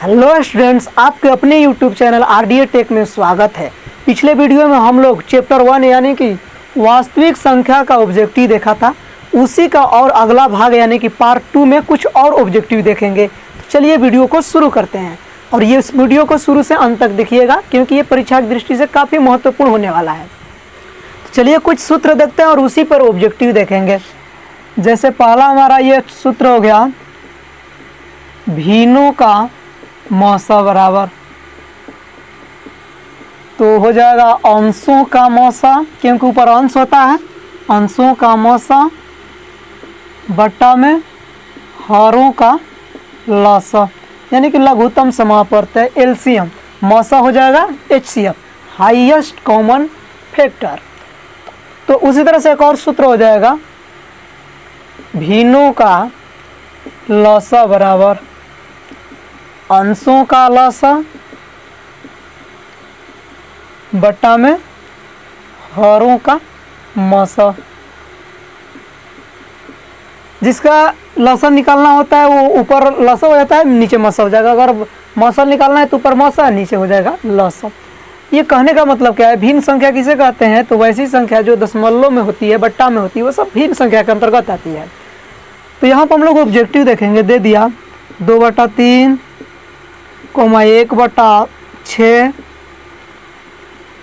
Hello students, आपके अपने YouTube channel RDA take में स्वागत है। पिछले वीडियो में हम लोग चैप्टर 1 यानी कि वास्तविक संख्या का ऑब्जेक्टिव देखा था। उसी का और अगला भाग यानी कि पार्ट 2 में कुछ और ऑब्जेक्टिव देखेंगे। तो चलिए वीडियो को शुरू करते हैं और ये इस वीडियो को शुरू से अंत तक देखिएगा क्योंकि ये परीक्षा की दृष्टि से काफ़ी महत्वपूर्ण होने वाला है। तो चलिए कुछ सूत्र देखते हैं और उसी पर ऑब्जेक्टिव देखेंगे। जैसे पहला हमारा ये सूत्र हो गया, भीनों का मौसा बराबर, तो हो जाएगा अंशों का मौसा, क्योंकि ऊपर अंश होता है, अंशों का मौसा बट्टा में हरों का लसा, यानी कि लघुत्तम समापवर्त है एलसीएम। मौसा हो जाएगा एचसीएफ, हाईएस्ट कॉमन फैक्टर। तो उसी तरह से एक और सूत्र हो जाएगा, भीनों का लसा बराबर अंशों का लसा बट्टा में हरों का मौसा। जिसका लसा निकालना होता है वो ऊपर लसा हो जाता है, नीचे मौसा हो जाएगा। अगर मौसा निकालना है तो ऊपर मौसा, नीचे हो जाएगा लसा। ये कहने का मतलब क्या है, भिन्न संख्या किसे कहते हैं? तो वैसी संख्या जो दशमलव में होती है, बट्टा में होती है, वो सब भिन्न संख्या के अंतर्गत आती है। तो यहाँ पर हम लोग ऑब्जेक्टिव देखेंगे। दे दिया 2/3, 1/6,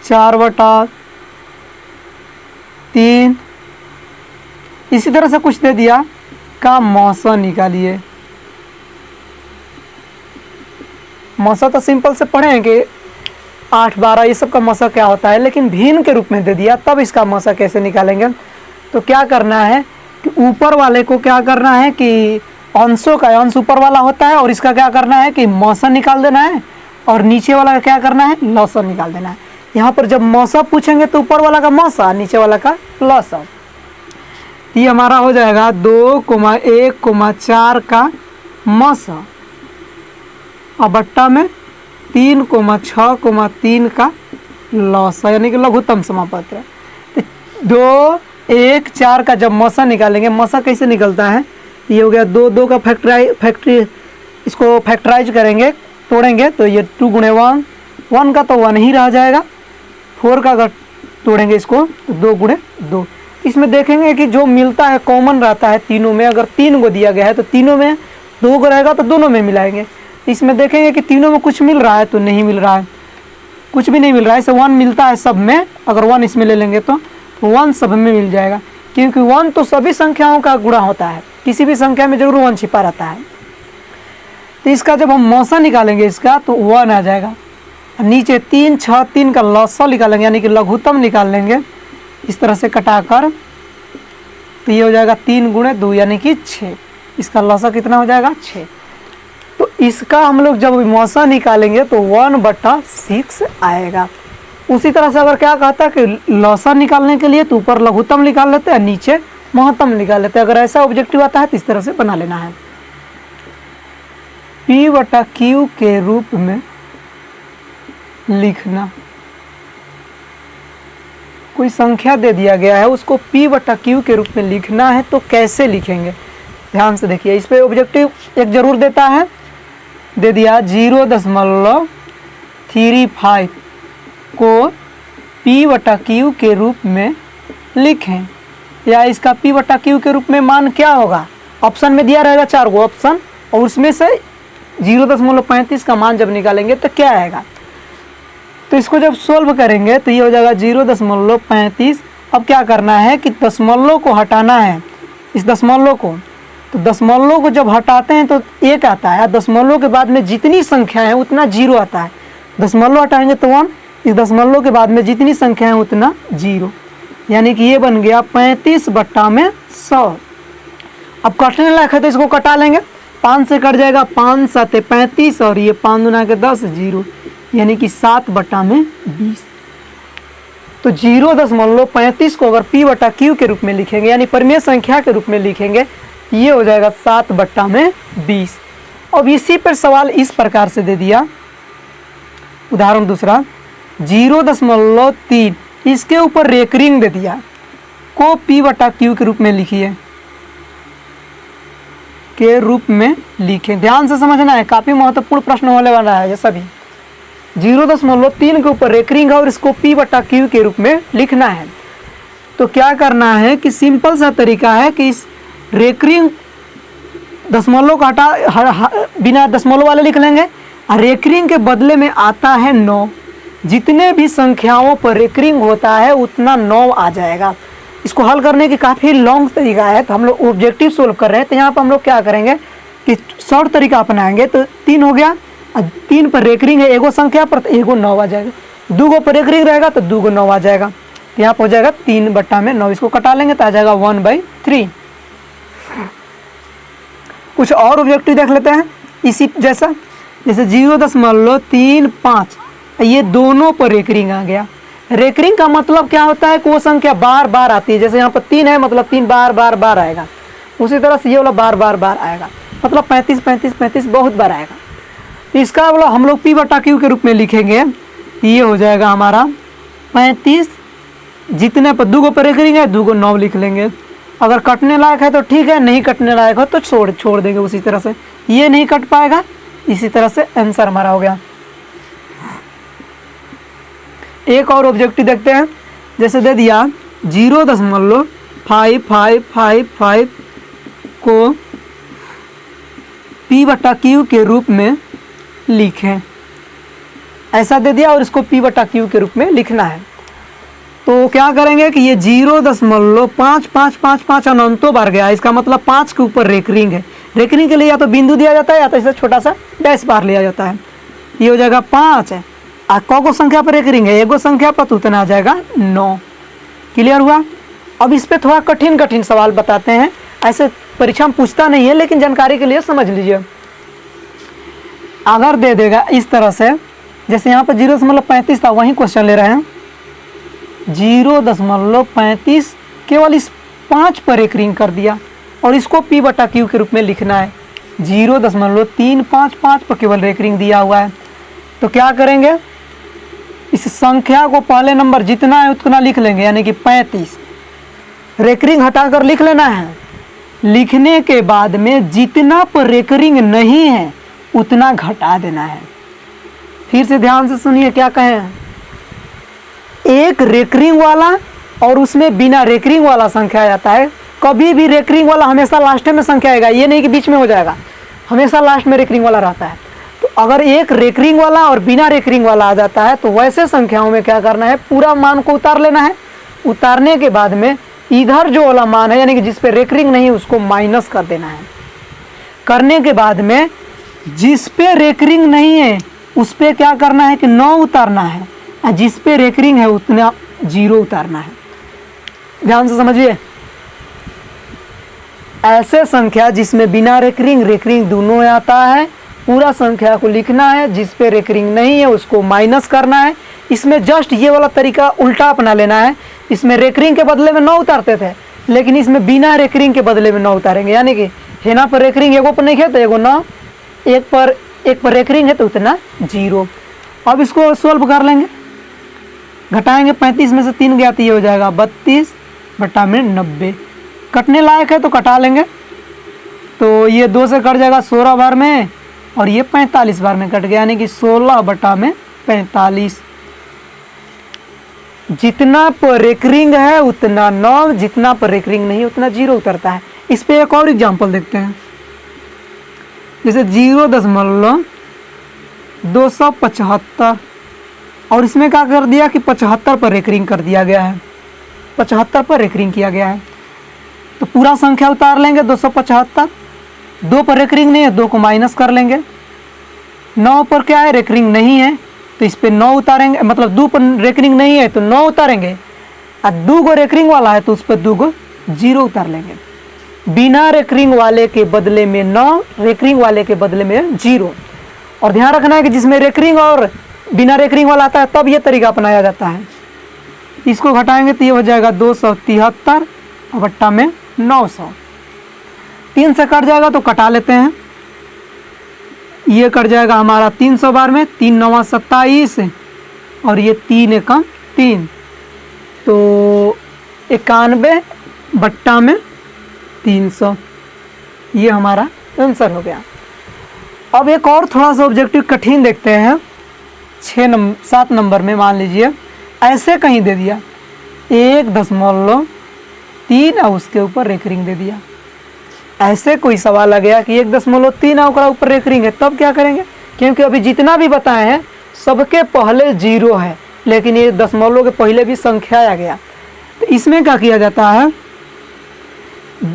4/3, इसी तरह से कुछ दे दिया का मौसा निकालिए। मौसा तो सिंपल से पढ़ेंगे 8, 12 ये सब का मौसा क्या होता है, लेकिन भिन्न के रूप में दे दिया, तब इसका मौसा कैसे निकालेंगे? तो क्या करना है कि ऊपर वाले को क्या करना है कि अंशों का अंश ऊपर वाला होता है और इसका क्या करना है कि मौसा निकाल देना है, और नीचे वाला का क्या करना है, लसा निकाल देना है। यहाँ पर जब मौसा पूछेंगे तो ऊपर वाला का मौसा, नीचे वाला का लसा। ये हमारा हो जाएगा 2,1,4 का मौसा और बट्टा में 3,6,3 का लसा, यानी कि लघुत्तम समापवर्त है। तो 2, 1, 4 का जब मौसा निकालेंगे, मौसा कैसे निकलता है? ये हो गया 2, 2 का इसको फैक्टराइज करेंगे, तोड़ेंगे तो ये 2 × 1, 1 का तो 1 ही रह जाएगा। 4 का अगर तोड़ेंगे इसको तो 2 × 2। इसमें देखेंगे कि जो मिलता है कॉमन रहता है तीनों में। अगर 3 को दिया गया है तो तीनों में 2 को रहेगा तो दोनों में मिलाएंगे। इसमें देखेंगे कि तीनों में कुछ मिल रहा है तो नहीं मिल रहा है, कुछ भी नहीं मिल रहा है। इसे 1 मिलता है सब में, अगर 1 इसमें ले लेंगे तो 1 सब में मिल जाएगा, क्योंकि 1 तो सभी संख्याओं का गुणा होता है, किसी भी संख्या में जरूर 1 छिपा रहता है। तो इसका जब हम मौसा निकालेंगे इसका तो 1 आ जाएगा। नीचे 3, 6, 3 का लसा निकालेंगे, यानी कि लघुत्तम निकाल लेंगे इस तरह से कटाकर। तो ये हो जाएगा 3 × 2 यानी कि 6। इसका लसा कितना हो जाएगा? 6। तो इसका हम लोग जब मौसा निकालेंगे तो 1/6 आएगा। उसी तरह से अगर क्या कहता है कि लसा निकालने के लिए तो ऊपर लघुत्तम निकाल लेते हैं, नीचे महत्तम निकाल लेते हैं। अगर ऐसा ऑब्जेक्टिव आता है तो इस तरह से बना लेना है। P/Q के रूप में लिखना। कोई संख्या दे दिया गया है, उसको P/Q के रूप में लिखना है, तो कैसे लिखेंगे? ध्यान से देखिए। इस पे ऑब्जेक्टिव एक जरूर देता है। दे दिया 0.35 को P/Q के रूप में लिखें, या इसका P/Q के रूप में मान क्या होगा? ऑप्शन में दिया रहेगा 4 गो ऑप्शन, और उसमें से 0.35 का मान जब निकालेंगे तो क्या आएगा? तो इसको जब सोल्व करेंगे तो ये हो जाएगा 0.35। अब क्या करना है कि दशमलव को हटाना है, इस दशमलव को। तो दशमलव को जब हटाते हैं तो 1 आता है, दशमलव के बाद में जितनी संख्या है उतना 0 आता है। दशमलव हटाएंगे तो 1, इस दशमलव के बाद में जितनी संख्या है उतना 0, यानी कि ये बन गया 35/100। अब कटने लायक है तो इसको कटा लेंगे। 5 से कट जाएगा, 5 × 7 = 35, और ये 5 × 2 = 10, 0, यानी कि 7/20। तो 0.35 को अगर P/Q के रूप में लिखेंगे, यानी परिमेय संख्या के रूप में लिखेंगे, ये हो जाएगा 7/20। अब इसी पर सवाल इस प्रकार से दे दिया। उदाहरण दूसरा, 0.3 इसके ऊपर रेकरिंग दे दिया को P/Q के रूप में लिखिए। के रूप में लिखें। ध्यान से समझना है, काफ़ी महत्वपूर्ण प्रश्न होने वाला है ये सभी। 0.3 के ऊपर रेकरिंग है और इसको P/Q के रूप में लिखना है। तो क्या करना है कि सिंपल सा तरीका है कि इस रेकरिंग दशमलव को बिना दशमलव वाले लिख लेंगे और रेकरिंग के बदले में आता है 9। जितने भी संख्याओं पर रेकरिंग होता है उतना 9 आ जाएगा। इसको हल करने की काफ़ी लॉन्ग तरीका है, तो हम लोग ऑब्जेक्टिव सोल्व कर रहे हैं। तो यहाँ पर हम लोग क्या करेंगे कि शॉर्ट तरीका अपनाएंगे। तो 3 हो गया, 3 पर रेकरिंग है एगो संख्या पर, तो एगो 9 आ जाएगा। 2 पर रेकरिंग रहेगा तो 2 9 आ जाएगा। तो यहाँ पर हो जाएगा 3/9। इसको कटा लेंगे तो आ जाएगा 1/3। कुछ और ऑब्जेक्टिव देख लेते हैं इसी जैसे 0.35, ये दोनों पर रेकरिंग आ गया। रेकरिंग का मतलब क्या होता है कि वो संख्या बार बार आती है। जैसे यहाँ पर 3 है, मतलब 3 बार बार बार आएगा। उसी तरह से ये वाला बार बार बार आएगा, मतलब 35 35 35 बहुत बार आएगा। तो इसका वाला हम लोग P/Q के रूप में लिखेंगे। ये हो जाएगा हमारा 35, जितने पर 2 पर रेकरिंग है 2 9 लिख लेंगे। अगर कटने लायक है तो ठीक है, नहीं कटने लायक हो तो छोड़ देंगे। उसी तरह से ये नहीं कट पाएगा। इसी तरह से आंसर हमारा हो गया। एक और ऑब्जेक्टिव देखते हैं। जैसे दे दिया 0.5555 को P/Q के रूप में लिखें, ऐसा दे दिया और इसको P/Q के रूप में लिखना है। तो क्या करेंगे कि ये 0.5555 अनंतों बार गया, इसका मतलब 5 के ऊपर रेकरिंग है। रेकरिंग के लिए या तो बिंदु दिया जाता है या तो इसे छोटा सा डैश बार लिया जाता है। ये हो जाएगा 5 है। को संख्या पर रेकरिंग है, एगो संख्या पर, तो उतना आ जाएगा 9। क्लियर हुआ। अब इस पे थोड़ा कठिन सवाल बताते हैं। ऐसे परीक्षा में पूछता नहीं है, लेकिन जानकारी के लिए समझ लीजिए। अगर दे देगा इस तरह से, जैसे यहाँ पर 0.35 था, वही क्वेश्चन ले रहे हैं। 0.35 केवल इस 5 पर रेकरिंग कर दिया और इसको P/Q के रूप में लिखना है। 0.355 पर केवल रेकरिंग दिया हुआ है। तो क्या करेंगे, इस संख्या को पहले नंबर जितना है उतना लिख लेंगे, यानी कि 35। रेकरिंग हटाकर लिख लेना है। लिखने के बाद में जितना पर रेकरिंग नहीं है उतना घटा देना है। फिर से ध्यान से सुनिए क्या कहें। एक रेकरिंग वाला और उसमें बिना रेकरिंग वाला संख्या आता है। कभी भी रेकरिंग वाला हमेशा लास्ट में संख्या आएगा, ये नहीं कि बीच में हो जाएगा, हमेशा लास्ट में रेकरिंग वाला रहता है। तो अगर एक रेकरिंग वाला और बिना रेकरिंग वाला आ जाता है तो वैसे संख्याओं में क्या करना है, पूरा मान को उतार लेना है। उतारने के बाद में इधर जो वाला मान है, यानी कि जिस पे रेकरिंग नहीं, उसको माइनस कर देना है। करने के बाद में जिस पे रेकरिंग नहीं है उस पे क्या करना है कि 9 उतारना है, और जिस पे रेकरिंग है उतना 0 उतारना है। ध्यान से समझिए। ऐसे संख्या जिसमें बिना रेकरिंग रेकरिंग दोनों आता है, पूरा संख्या को लिखना है। जिस पे रेकरिंग नहीं है उसको माइनस करना है। इसमें जस्ट ये वाला तरीका उल्टा अपना लेना है। इसमें रेकरिंग के बदले में 9 उतारते थे, लेकिन इसमें बिना रेकरिंग के बदले में 9 उतारेंगे। यानी कि हेना पर रेकरिंग एगो पर नहीं है तो एगो 9, एक पर रेकरिंग है तो उतना 0। अब इसको सोल्व कर लेंगे, घटाएंगे। 35 में से 3 गया तो ये हो जाएगा 32/90। कटने लायक है तो कटा लेंगे। तो ये 2 से कट जाएगा 16 बार में, और ये 45 बार में कट गया, यानी कि 16/45। जितना पर रेकरिंग है उतना 9, जितना पर रेकरिंग नहीं उतना 0 उतरता है। इस पे एक और एग्जांपल देखते हैं। जैसे 0.275, और इसमें क्या कर दिया कि 75 पर रेकरिंग कर दिया गया है। 75 पर रेकरिंग किया गया है। तो पूरा संख्या उतार लेंगे 275। 2 पर रेकरिंग नहीं है, 2 को माइनस कर लेंगे। 9 पर क्या है, रेकरिंग नहीं है, तो इस पे 9 उतारेंगे। मतलब 2 पर रेकरिंग नहीं है तो 9 उतारेंगे, और 2 को रेकरिंग वाला है तो उस पर 2 को 0 उतार लेंगे। बिना रेकरिंग वाले के बदले में 9, रेकरिंग वाले के बदले में 0। और ध्यान रखना है कि जिसमें रेकरिंग और बिना रेकरिंग वाला आता है तब ये तरीका अपनाया जाता है। इसको घटाएंगे तो ये हो जाएगा 273/900। 3 से कट जाएगा तो कटा लेते हैं। ये कट जाएगा हमारा 300 बार में, 3 9 27, और ये 3 1 3, तो 91/300 ये हमारा आंसर हो गया। अब एक और थोड़ा सा ऑब्जेक्टिव कठिन देखते हैं। 7 नंबर में मान लीजिए ऐसे कहीं दे दिया 1.3 और उसके ऊपर रेकरिंग दे दिया। ऐसे कोई सवाल आ गया कि 1.3 और ऊपर रेकरिंग है, तब क्या करेंगे? क्योंकि अभी जितना भी बताए हैं सबके पहले 0 है, लेकिन ये दशमलव के पहले भी संख्या आ गया। तो इसमें क्या किया जाता है,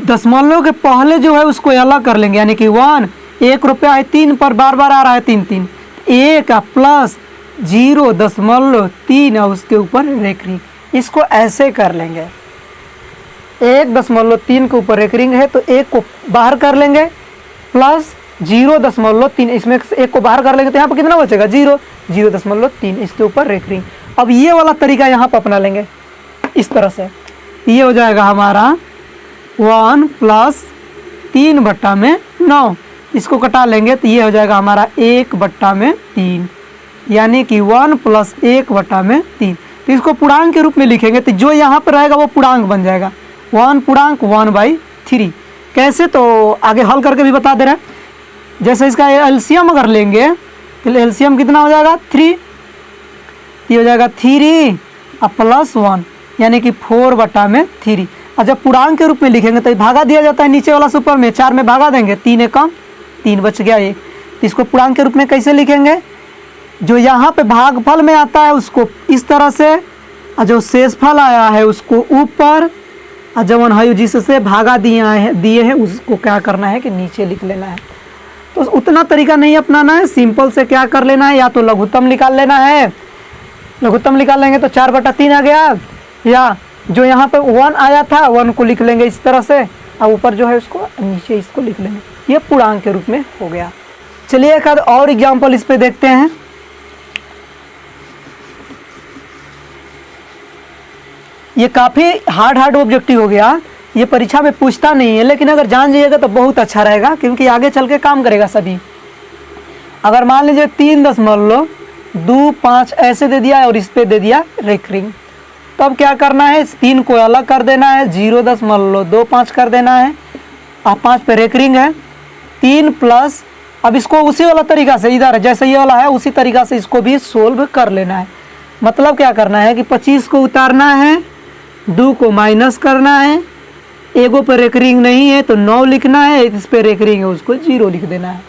दशमलव के पहले जो है उसको अलग कर लेंगे, यानी कि 1 रुपया है 3 पर बार बार आ रहा है 3 1 प्लस 0.3 और उसके ऊपर रेकरिंग, इसको ऐसे कर लेंगे। 1.3 के ऊपर रेकरिंग है तो 1 को बाहर कर लेंगे प्लस 0.3, इसमें 1 को बाहर कर लेंगे तो यहाँ पर कितना बचेगा 0.3 इसके ऊपर रेकरिंग। अब ये वाला तरीका यहाँ पर अपना लेंगे इस तरह से, ये हो जाएगा हमारा 1 प्लस 3/9, इसको कटा लेंगे तो ये हो जाएगा हमारा 1/3, यानी कि 1 प्लस 1/3। तो इसको पूर्णांक के रूप में लिखेंगे तो जो यहाँ पर रहेगा वो पूर्णांक बन जाएगा, 1 पूर्णांक 1/3। कैसे, तो आगे हल करके भी बता दे रहे हैं। जैसे इसका एलसीएम अगर लेंगे तो एलसीएम कितना हो जाएगा 3, ये हो जाएगा 3 और प्लस 1 यानी कि 4/3। और जब पूर्णांक के रूप में लिखेंगे तो भागा दिया जाता है नीचे वाला से ऊपर में, 4 में भागा देंगे 3 कम 3 बच गया 1। तो इसको पूर्णांक के रूप में कैसे लिखेंगे, जो यहाँ पे भागफल में आता है उसको इस तरह से, और जो शेषफल आया है उसको ऊपर, और जब है जिससे भागा दिए हैं उसको क्या करना है कि नीचे लिख लेना है। तो उतना तरीका नहीं अपनाना है, सिंपल से क्या कर लेना है, या तो लघुत्तम निकाल लेना है, लघुत्तम निकाल लेंगे तो 4/3 आ गया, या जो यहाँ पे 1 आया था 1 को लिख लेंगे इस तरह से, और ऊपर जो है उसको नीचे इसको लिख लेंगे, ये पूर्णांक के रूप में हो गया। चलिए एक आध और एग्जाम्पल इस पे देखते हैं। ये काफ़ी हार्ड ऑब्जेक्टिव हो गया, ये परीक्षा में पूछता नहीं है, लेकिन अगर जान जाइएगा तो बहुत अच्छा रहेगा, क्योंकि आगे चल के काम करेगा सभी। अगर मान लीजिए 3.25 ऐसे दे दिया और इस पे दे दिया रेकरिंग, तब क्या करना है, इस 3 को अलग कर देना है, 0.25 कर देना है, और 5 पे रेकरिंग है 3 प्लस, अब इसको उसी वाला तरीका से इधर जैसे ये वाला है उसी तरीका से इसको भी सोल्व कर लेना है। मतलब क्या करना है कि 25 को उतारना है, 2 को माइनस करना है, एगो पर रेकरिंग नहीं है तो 9 लिखना है, इस पे रेकरिंग है उसको 0 लिख देना है।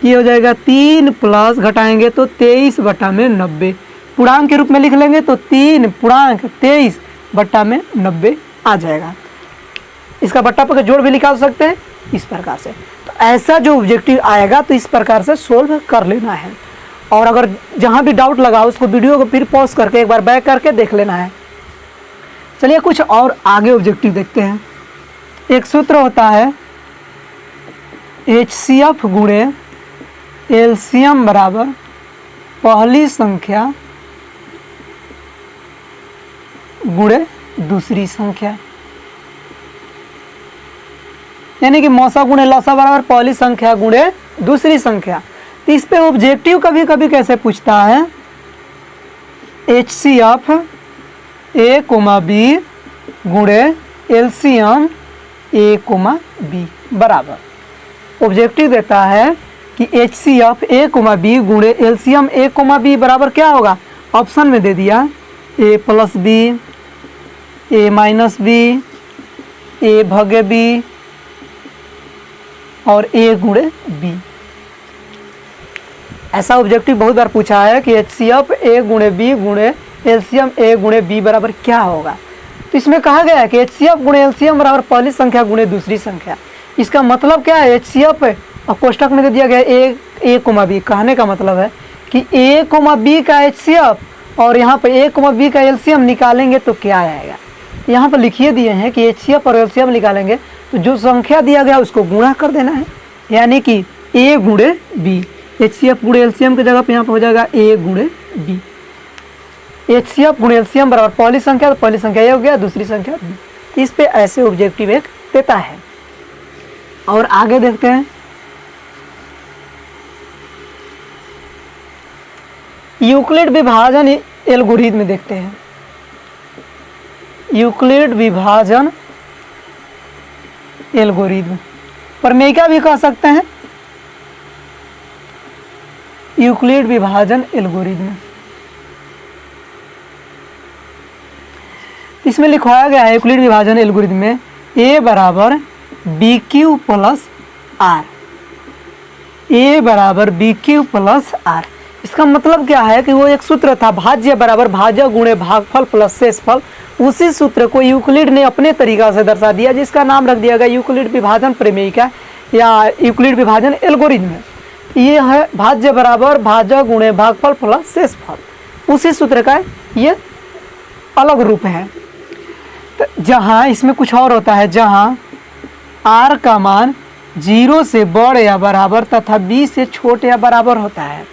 ये हो जाएगा 3 प्लस घटाएंगे तो 23/90, पूर्णांक के रूप में लिख लेंगे तो 3 पूर्णांक 23/90 आ जाएगा। इसका बट्टा पर जोड़ भी निकाल सकते हैं इस प्रकार से। तो ऐसा जो ऑब्जेक्टिव आएगा तो इस प्रकार से सोल्व कर लेना है, और अगर जहाँ भी डाउट लगा उसको वीडियो को फिर पॉज करके एक बार बैक करके देख लेना है। चलिए कुछ और आगे ऑब्जेक्टिव देखते हैं। एक सूत्र होता है HCF गुणे एलसीएम बराबर पहली संख्या गुणे दूसरी संख्या, यानी कि मौसा गुणे लौसा बराबर पहली संख्या गुणे दूसरी संख्या। तो इस पे ऑब्जेक्टिव कभी कभी कैसे पूछता है, HCF A, B गुणे एलसीएम A, B बराबर, ऑब्जेक्टिव देता है कि HCF A, B गुणे एलसीएम A, B बराबर क्या होगा, ऑप्शन में दे दिया A plus B, A minus B, A भागे B और A गुणे B। ऐसा ऑब्जेक्टिव बहुत बार पूछा है कि HCF A गुणे B गुणे एलसीएम A गुणे B बराबर क्या होगा। तो इसमें कहा गया है कि HCF गुणे एलसीएम बराबर पहली संख्या गुणे दूसरी संख्या। इसका मतलब क्या है, HCF और कोष्टक में दे दिया गया A, B। कहने का मतलब है कि A, B का HCF और यहाँ पर A, B का एलसीएम निकालेंगे तो क्या आएगा। यहाँ पर लिखिए दिए हैं कि HCF और एलसीएम निकालेंगे तो जो संख्या दिया गया उसको गुणा कर देना है, यानी कि A गुणे B। HCF गुणे एलसीएम की जगह पे यहाँ पर हो जाएगा A गुणे B। HCF गुणे एलसीएम बराबर पहली संख्या, तो पहली संख्या ये हो गया, दूसरी संख्या B। इस पे ऐसे ऑब्जेक्टिव एक देता है। और आगे देखते हैं, यूक्लिड विभाजन एल्गोरिथम देखते हैं। यूक्लिड विभाजन एल्गोरिथम प्रमेयिका भी कह सकते हैं, यूक्लिड विभाजन एल्गोरिथम। इसमें लिखवाया गया है यूक्लिड विभाजन एल्गोरिथम में a बराबर B Q plus R, a बराबर बी क्यू प्लस आर। इसका मतलब क्या है कि वो एक सूत्र था, भाज्य बराबर भाजक गुणे भागफल प्लस शेषफल। उसी सूत्र को यूक्लिड ने अपने तरीका से दर्शा दिया, जिसका नाम रख दिया गया यूक्लिड विभाजन प्रमेयिका या यूक्लिड विभाजन एल्गोरिथम। ये है भाज्य बराबर भाजक गुणे भागफल प्लस शेषफल। उसी सूत्र का ये अलग रूप है। तो जहाँ इसमें कुछ और होता है, जहाँ r का मान 0 से बड़े या बराबर तथा b से छोटे या बराबर होता है।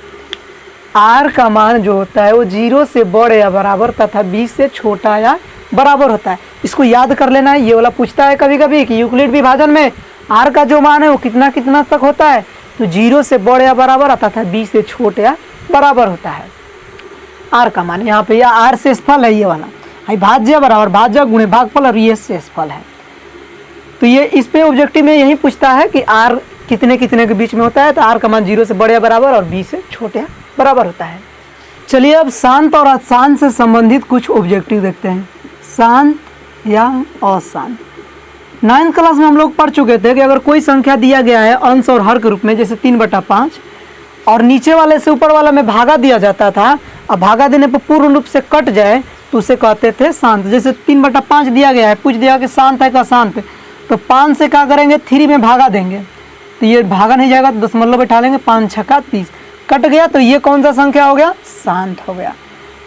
r का मान जो होता है वो 0 से बड़े या बराबर तथा b से छोटा या बराबर होता है। इसको याद कर लेना है। ये वाला पूछता है कभी कभी कि यूक्लिड विभाजन में r का जो मान है वो कितना कितना तक होता है, तो 0 से बड़े या बराबर तथा b से छोटे या बराबर होता है r का मान। यहाँ पे यह r शेषफल है, ये वाला है भाज्य बराबर भाजक गुणे भागफल और ये शेषफल है। तो ये इस पे ऑब्जेक्टिव में यही पूछता है कि r कितने कितने के बीच में होता है, तो r का मान 0 से बड़े या बराबर और b से छोटे या बराबर होता है। चलिए अब शांत और अशांत से संबंधित कुछ ऑब्जेक्टिव देखते हैं। शांत या अशांत। 9th क्लास में हम लोग पढ़ चुके थे कि अगर कोई संख्या दिया गया है अंश और हर के रूप में, जैसे 3/5, और नीचे वाले से ऊपर वाला में भागा दिया जाता था, अब भागा देने पर पूर्ण रूप से कट जाए तो उसे कहते थे शांत। जैसे 3/5 दिया गया है, पूछ दिया कि शांत है का शांत, तो 5 से क्या करेंगे 3 में भागा देंगे, तो ये भागा नहीं जाएगा, तो दशमलव बैठा लेंगे, 5 छक्का 30 कट गया, तो ये कौन सा संख्या हो गया, शांत हो गया।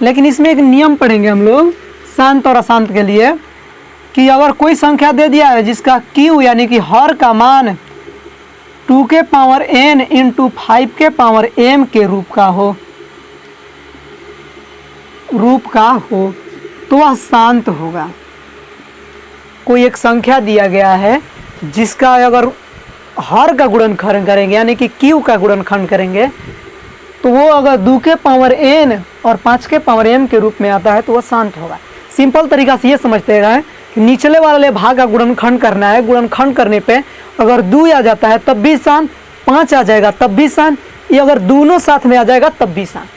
लेकिन इसमें एक नियम पढ़ेंगे हम लोग शांत और अशांत के लिए, कि अगर कोई संख्या दे दिया है जिसका q यानी कि हर का मान 2 के पावर n इंटू 5 के पावर m के रूप का हो तो वह शांत होगा। कोई एक संख्या दिया गया है जिसका अगर हर का गुणनखंड करेंगे यानी कि q का गुणनखंड करेंगे, तो वो अगर 2 के पावर n और 5 के पावर m के रूप में आता है तो वह शांत होगा। सिंपल तरीका से ये समझते हैं कि निचले वाले भाग का गुणनखंड करना है, गुणनखंड करने पे अगर 2 आ जाता है तब भी शांत, 5 आ जाएगा तब भी शांत, ये अगर दोनों साथ में आ जाएगा तब भी शांत।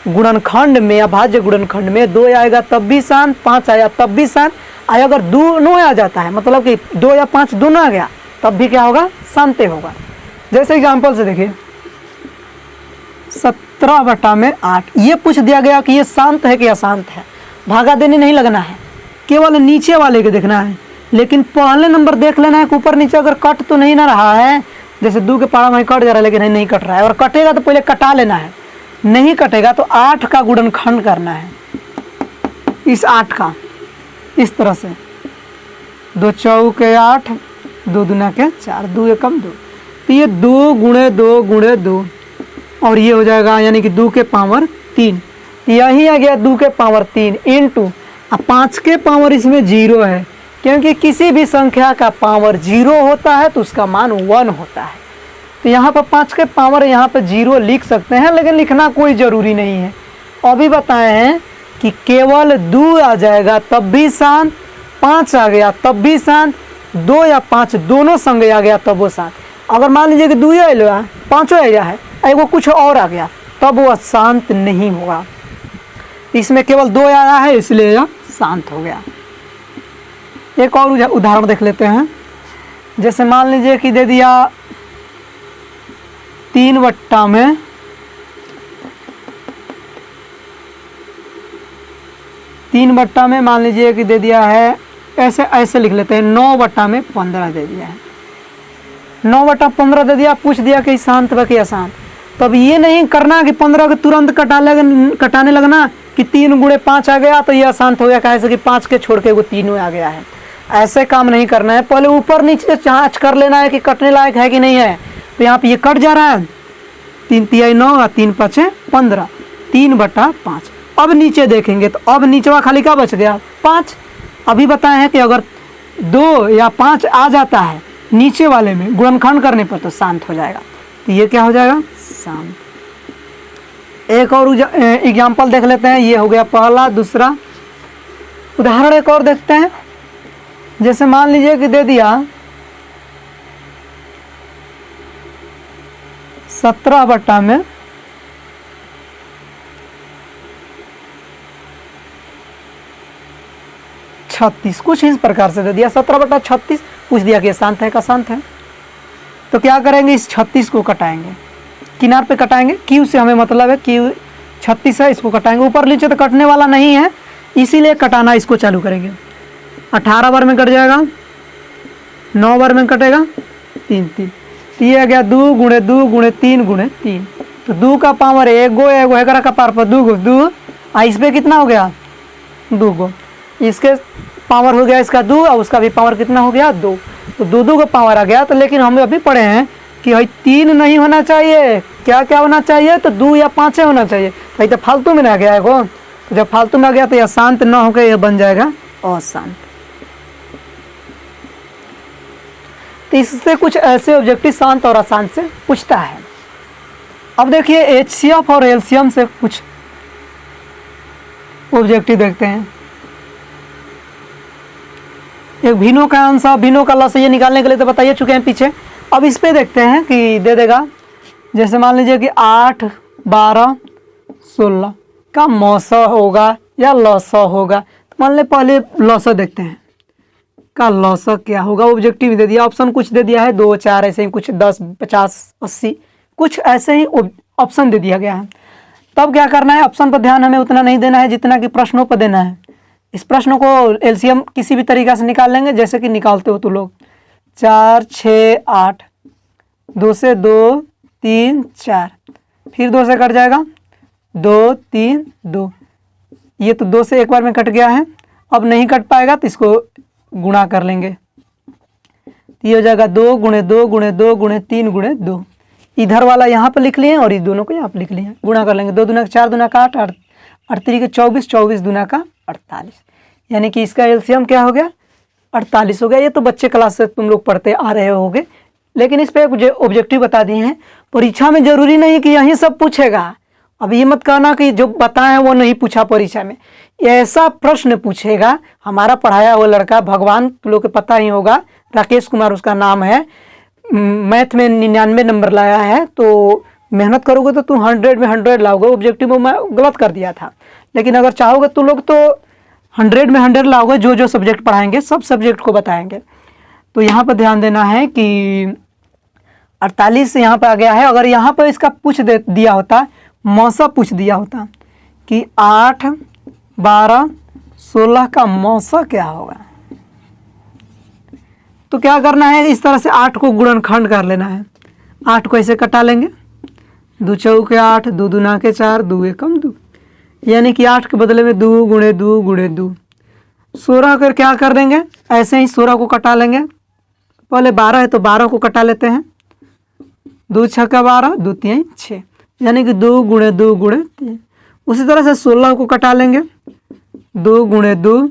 गुणनखंड में या भाज्य गुणनखंड में 2 आएगा तब भी शांत, 5 आया तब भी शांत, अगर दोनों आ जाता है मतलब कि 2 या 5 दोनों आ गया तब भी क्या होगा, शांत होगा। जैसे एग्जाम्पल से देखिए 17/8, ये पूछ दिया गया कि ये शांत है कि अशांत है। भागा देने नहीं लगना है, केवल नीचे वाले के देखना है, लेकिन पहले नंबर देख लेना है कि ऊपर नीचे अगर कट तो नहीं ना रहा है। जैसे 2 के पारा में कट जा रहा है लेकिन नहीं कट रहा है, और कटेगा तो पहले कटा लेना है, नहीं कटेगा तो 8 का गुणनखंड करना है, इस 8 का इस तरह से 2 चौके 8, 2 दूना के 4, 2 एकम 2, तो ये 2 गुणे 2 गुणे 2 और ये हो जाएगा यानी कि 2 के पावर 3, यही आ गया 2 के पावर 3 इंटू 5 के पावर इसमें 0 है, क्योंकि किसी भी संख्या का पावर 0 होता है तो उसका मान 1 होता है। तो यहाँ पर 5 के पावर यहाँ पर 0 लिख सकते हैं, लेकिन लिखना कोई ज़रूरी नहीं है। अभी बताए हैं कि केवल 2 आ जाएगा तब भी शांत, 5 आ गया तब भी शांत, 2 या 5 दोनों संग आ गया तब वो शांत। अगर मान लीजिए कि 2 आया 5 आया है, वो कुछ और आ गया तब वह शांत नहीं होगा। इसमें केवल 2 आया है इसलिए यह शांत हो गया। एक और उदाहरण देख लेते हैं। जैसे मान लीजिए कि दे दिया 3 में 3 में मान लीजिए कि दे दिया है, ऐसे लिख लेते हैं 9 में 15 दे दिया है, 9/15 दे दिया, पूछ दिया कि शांत व कि अशांत। तो अब ये नहीं करना कि 15 को तुरंत कटाने लगना कि 3 गुणे 5 आ गया तो ये अशांत हो गया, कैसे कि 5 के छोड़ के वो 3 आ गया है। ऐसे काम नहीं करना है, पहले ऊपर नीचे जांच कर लेना है कि कटने लायक है कि नहीं है। तो यहाँ पे ये कट जा रहा है, 3 तिहाई 9 और 3 5 15, 3/5। अब नीचे देखेंगे तो अब नीचवा खाली क्या बच गया, 5। अभी बताए हैं कि अगर 2 या 5 आ जाता है नीचे वाले में गुणनखंड करने पर तो शांत हो जाएगा। तो ये क्या हो जाएगा, शांत। एक और एग्जाम्पल देख लेते हैं। ये हो गया पहला। दूसरा उदाहरण एक और देखते हैं। जैसे मान लीजिए कि दे दिया 17 में 36, कुछ इस प्रकार से दे दिया। 17/36 पूछ दिया कि शांत है का शांत है। तो क्या करेंगे, इस 36 को कटाएंगे, किनार पे कटाएंगे। क्यू से हमें मतलब है, क्यू 36 है, इसको कटाएंगे। ऊपर नीचे तो कटने वाला नहीं है, इसीलिए कटाना इसको चालू करेंगे। 18 बार में कट जाएगा, 9 बार में कटेगा, 3 3। तो ये आ गया 2 × 2 × 3 × 3। तो 2 का पावर एगो एकरा का पावर पर 2 गो 2, इस पे कितना हो गया 2 गो। इसके पावर हो गया इसका 2 और उसका भी पावर कितना हो गया 2। तो 2 का पावर आ गया। तो लेकिन हम अभी पढ़े हैं कि भाई 3 नहीं होना चाहिए, क्या क्या होना चाहिए, तो 2 या 5 होना चाहिए। भाई तो फालतू में ना गया है वो। तो जब फालतू में आ गया तो यह शांत न होकर यह बन जाएगा अशांत। तो इससे कुछ ऐसे ऑब्जेक्टिव शांत और अशांत से पूछता है। अब देखिए एचसीएफ और एलसीएम से कुछ ऑब्जेक्टिव देखते हैं। एक भिन्नों का आंसर, भिन्नों का लॉस ये निकालने के लिए तो बताइए चुके हैं पीछे। अब इस पे देखते हैं कि दे देगा, जैसे मान लीजिए कि 8 12 16 का मौसा होगा या लॉसा होगा। तो मान ले पहले लॉसा देखते हैं का लॉसा क्या होगा। ऑब्जेक्टिव दे दिया, ऑप्शन कुछ दे दिया है 2 4 ऐसे ही कुछ 10 50 80 कुछ ऐसे ही ऑप्शन दे दिया गया है। तब क्या करना है, ऑप्शन पर ध्यान हमें उतना नहीं देना है जितना कि प्रश्नों पर देना है। इस प्रश्न को एलसीएम किसी भी तरीक़ा से निकाल लेंगे, जैसे कि निकालते हो तो लोग 4 6 8, 2 से 2 3 4, फिर 2 से कट जाएगा 2 3 2। ये तो 2 से एक बार में कट गया है, अब नहीं कट पाएगा तो इसको गुणा कर लेंगे। ये हो जाएगा 2 × 2 × 2 × 3 × 2। इधर वाला यहाँ पर लिख लिए और इस दोनों को यहाँ पर लिख लिए, गुणा कर लेंगे। 2 दूना 4 दूना का 8 8 3 24 24 दूना का 48, यानी कि इसका एलसीएम क्या हो गया 48 हो गया। ये तो बच्चे क्लास से तुम लोग पढ़ते आ रहे होगे, लेकिन इस पर मुझे ऑब्जेक्टिव बता दिए हैं। परीक्षा में जरूरी नहीं कि यही सब पूछेगा। अब ये मत कहना कि जो बताएं वो नहीं पूछा परीक्षा में। ऐसा प्रश्न पूछेगा। हमारा पढ़ाया हुआ लड़का भगवान, तुम लोग को पता ही होगा, राकेश कुमार उसका नाम है, मैथ में 99 नंबर लाया है। तो मेहनत करोगे तो तुम 100 में 100 लाओगे। ऑब्जेक्टिव में मैं गलत कर दिया था, लेकिन अगर चाहोगे तुम लोग तो 100 में 100 लाओगे। जो जो सब्जेक्ट पढ़ाएंगे सब सब्जेक्ट को बताएंगे। तो यहाँ पर ध्यान देना है कि 48 यहाँ पर आ गया है। अगर यहाँ पर इसका पूछ दिया होता, मौसा पूछ दिया होता कि 8 12 16 का मौसा क्या होगा, तो क्या करना है, इस तरह से 8 को गुणनखंड कर लेना है। 8 को ऐसे कटा लेंगे, 2 चौके 8, 2 दूना के 4, 2 एकम 2, यानी कि 8 के बदले में 2 × 2 × 2। 16 कर क्या कर देंगे, ऐसे ही 16 को कटा लेंगे। पहले 12 है तो 12 को कटा लेते हैं, 2 6 का 12, 2 3 6, यानी कि 2 × 2 × 3। उसी तरह से 16 को कटा लेंगे, 2 × 2,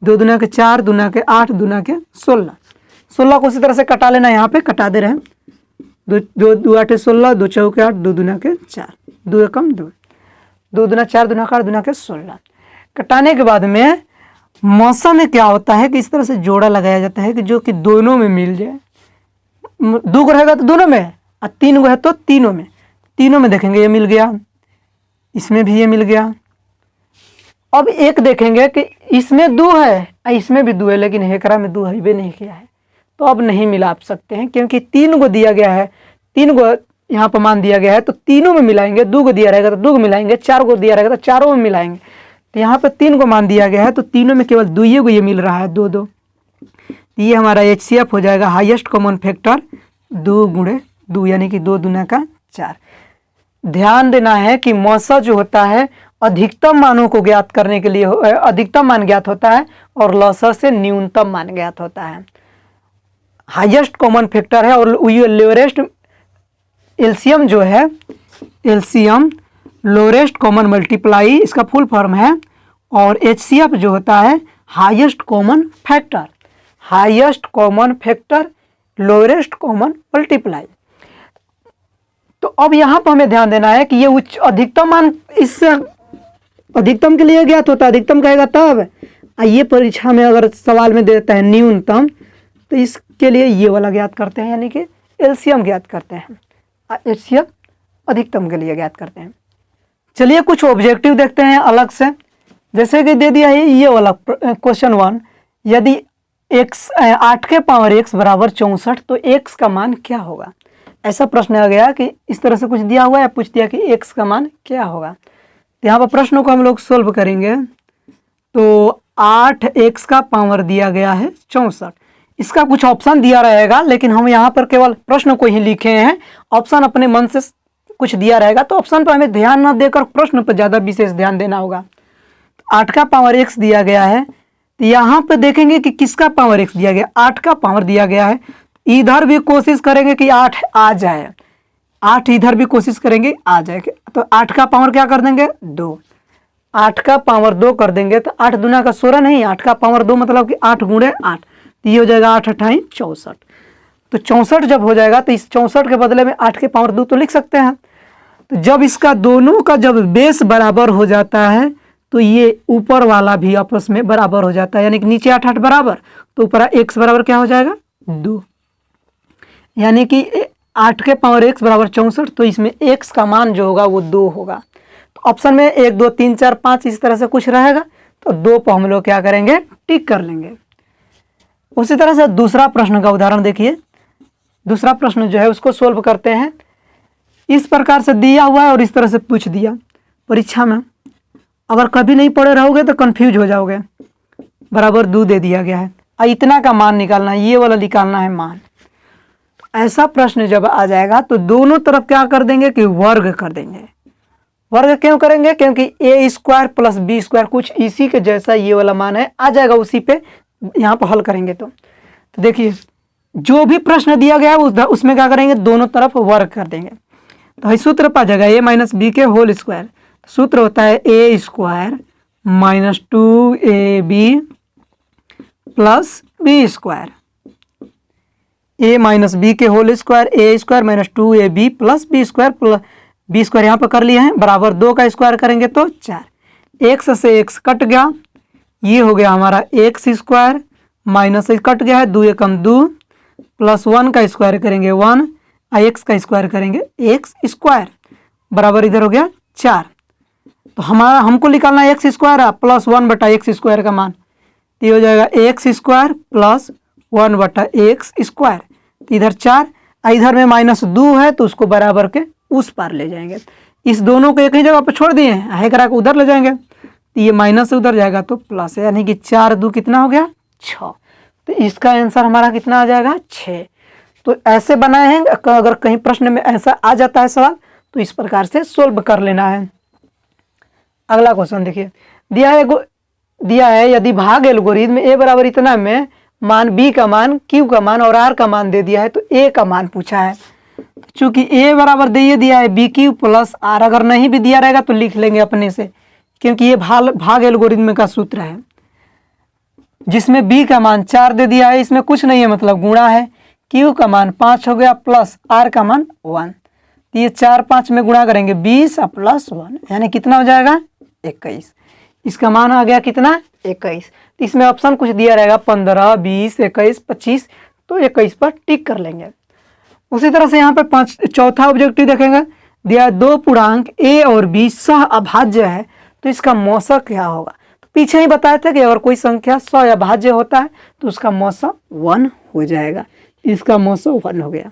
2 दूना के 4, दूना के 8, दूना के 16। 16 को उसी तरह से कटा लेना, यहाँ पे कटा दे रहे हैं। 2 2 8 16, 2 चौके 8, 2 दूना के 4, 2 एकम 2, 2 दूना 4 दूना का 8 दूना के 16। कटाने के बाद में मौसम में क्या होता है कि इस तरह से जोड़ा लगाया जाता है कि जो कि दोनों में मिल जाए। 2 को रहेगा तो दोनों में, और 3 को है तो तीनों में। तीनों में देखेंगे ये मिल गया, इसमें भी ये मिल गया। अब एक देखेंगे कि इसमें 2 है और इसमें भी 2 है, लेकिन हेकरा में 2 है भी नहीं किया है, तो अब नहीं मिला सकते हैं, क्योंकि 3 को दिया गया है, 3 को यहाँ पर मान दिया गया है, तो तीनों में मिलाएंगे। 2 को दिया रहेगा तो 2 को मिलाएंगे, 4 को दिया रहेगा तो चारों में मिलाएंगे। तो यहाँ पर 3 को मान दिया गया है, तो तीनों में केवल 2 ही को ये मिल रहा है, 2 2। ये हमारा HCF हो जाएगा, हाईएस्ट कॉमन फैक्टर 2 × 2, यानी कि 2 दूना का 4। ध्यान देना है कि मौसा जो होता है अधिकतम मानों को ज्ञात करने के लिए अधिकतम मान ज्ञात होता है, और लॉसा से न्यूनतम मान ज्ञात होता है। हाईएस्ट कॉमन फैक्टर है और लोरेस्ट एलसीएम जो है, एलसीएम लोरेस्ट कॉमन मल्टीप्लाई इसका फुल फॉर्म है। और HCF जो होता है highest common factor, highest common factor lowest common multiply. तो अब यहाँ पर हमें ध्यान देना है कि ये उच्च अधिकतम मान इससे अधिकतम के लिए ज्ञात होता है, अधिकतम कहेगा तब। ये परीक्षा में अगर सवाल में देता है न्यूनतम, तो इसके लिए ये वाला ज्ञात करते हैं, यानी कि एलसीएम ज्ञात करते हैं। HCF अधिकतम के लिए ज्ञात करते हैं। चलिए कुछ ऑब्जेक्टिव देखते हैं अलग से। जैसे कि दे दिया है ये वाला क्वेश्चन 1, यदि x 8 के पावर x बराबर 64 तो x का मान क्या होगा। ऐसा प्रश्न आ गया कि इस तरह से कुछ दिया हुआ है, पूछ दिया कि x का मान क्या होगा। तो यहाँ पर प्रश्नों को हम लोग सोल्व करेंगे। तो 8x का पावर दिया गया है 64, इसका कुछ ऑप्शन दिया रहेगा, लेकिन हम यहाँ पर केवल प्रश्न को ही लिखे हैं, ऑप्शन अपने मन से कुछ दिया रहेगा तो ऑप्शन पर हमें ध्यान न देकर प्रश्न पर ज़्यादा विशेष ध्यान देना होगा। 8 का पावर x दिया गया है, तो यहाँ पे देखेंगे कि किसका पावर x दिया गया, 8 का पावर दिया गया है। इधर भी कोशिश करेंगे कि 8 आ जाए, 8 इधर भी कोशिश करेंगे आ जाए, तो 8 का पावर क्या कर देंगे 2, 8 का पावर 2 कर देंगे तो 8 दूना का 16 नहीं, 8 का पावर 2 मतलब कि 8 गुणे 8, तो ये हो जाएगा 8 अट्ठाई 64। तो 64 जब हो जाएगा तो इस 64 के बदले में 8 के पावर 2 तो लिख सकते हैं। तो जब इसका दोनों का जब बेस बराबर हो जाता है तो ये ऊपर वाला भी आपस में बराबर हो जाता है, यानी कि नीचे 8 8 बराबर, तो ऊपर x बराबर क्या हो जाएगा 2, यानी कि 8 के पावर x बराबर 64, तो इसमें x का मान जो होगा वो 2 होगा। तो ऑप्शन में 1 2 3 4 5 इस तरह से कुछ रहेगा, तो 2 पर हम लोग क्या करेंगे टिक कर लेंगे। उसी तरह से दूसरा प्रश्न का उदाहरण देखिए। दूसरा प्रश्न जो है उसको सोल्व करते हैं। इस प्रकार से दिया हुआ है और इस तरह से पूछ दिया परीक्षा में, अगर कभी नहीं पढ़े रहोगे तो कंफ्यूज हो जाओगे। बराबर 2 दे दिया गया है, इतना का मान निकालना है, ये वाला निकालना है मान। ऐसा प्रश्न जब आ जाएगा तो दोनों तरफ क्या कर देंगे कि वर्ग कर देंगे। वर्ग क्यों करेंगे, क्योंकि a square plus B square कुछ इसी के जैसा ये वाला मान है, आ जाएगा उसी पे यहाँ पर हल करेंगे। तो देखिए जो भी प्रश्न दिया गया है उसमें क्या करेंगे दोनों तरफ वर्ग कर देंगे। तो सूत्र पा जाएगा a माइनस बी के होल स्क्वायर, सूत्र होता है a square minus 2ab plus B square, a minus B के whole square a square minus 2ab plus B square यहाँ पर कर लिए हैं, बराबर 2 का स्क्वायर करेंगे तो 4, x से x कट गया, ये हो गया हमारा x स्क्वायर माइनस कट गया है 2 एकम 2 प्लस 1 का स्क्वायर करेंगे 1, x का स्क्वायर करेंगे x स्क्वायर बराबर इधर हो गया 4। तो हमारा हमको निकालना है x स्क्वायर प्लस 1 बटा x स्क्वायर का मान, तो ये हो जाएगा x स्क्वायर प्लस 1 बटा x स्क्वायर, तो इधर 4, इधर में माइनस 2 है तो उसको बराबर के उस पार ले जाएंगे। इस दोनों को एक ही जगह पर छोड़ दिए है करा के उधर ले जाएंगे, तो ये माइनस से उधर जाएगा तो प्लस है, यानी कि 4 2 कितना हो गया 6। तो इसका आंसर हमारा कितना आ जाएगा 6। तो ऐसे बनाए हैं, अगर कहीं प्रश्न में ऐसा आ जाता है सवाल तो इस प्रकार से सोल्व कर लेना है। अगला क्वेश्चन देखिए, दिया है यदि भाग एल्गोरिथम a बराबर इतना में मान b का मान q का मान और r का मान दे दिया है, तो a का मान पूछा है। चूंकि a बराबर दिया है बी क्यू प्लस r, अगर नहीं भी दिया रहेगा तो लिख लेंगे अपने से, क्योंकि ये भाग एल्गोरिथम का सूत्र है। जिसमें b का मान 4 दे दिया है, इसमें कुछ नहीं है मतलब गुणा है, q का मान 5 हो गया प्लस r का मान 1, तो ये 4 5 में गुणा करेंगे 20 प्लस 1, यानी कितना हो जाएगा 21। इसका मान आ गया कितना 21। तो इसमें ऑप्शन कुछ दिया रहेगा 15 20 21 25, तो 21 पर टिक कर लेंगे। उसी तरह से यहाँ पे चौथा ऑब्जेक्टिव देखेंगे, दिया 2 पूर्णांक a और b सह अभाज्य है, तो इसका मौसा क्या होगा। तो पीछे ही बताया था कि अगर कोई संख्या सह अभाज्य होता है तो उसका मौसा 1 हो जाएगा, इसका मौसा 1 हो गया।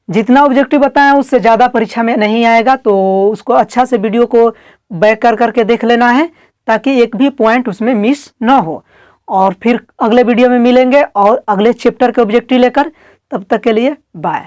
जितना ऑब्जेक्टिव बताया उससे ज़्यादा परीक्षा में नहीं आएगा, तो उसको अच्छा से वीडियो को बैक कर करके देख लेना है ताकि एक भी पॉइंट उसमें मिस ना हो। और फिर अगले वीडियो में मिलेंगे और अगले चैप्टर के ऑब्जेक्टिव लेकर, तब तक के लिए बाय।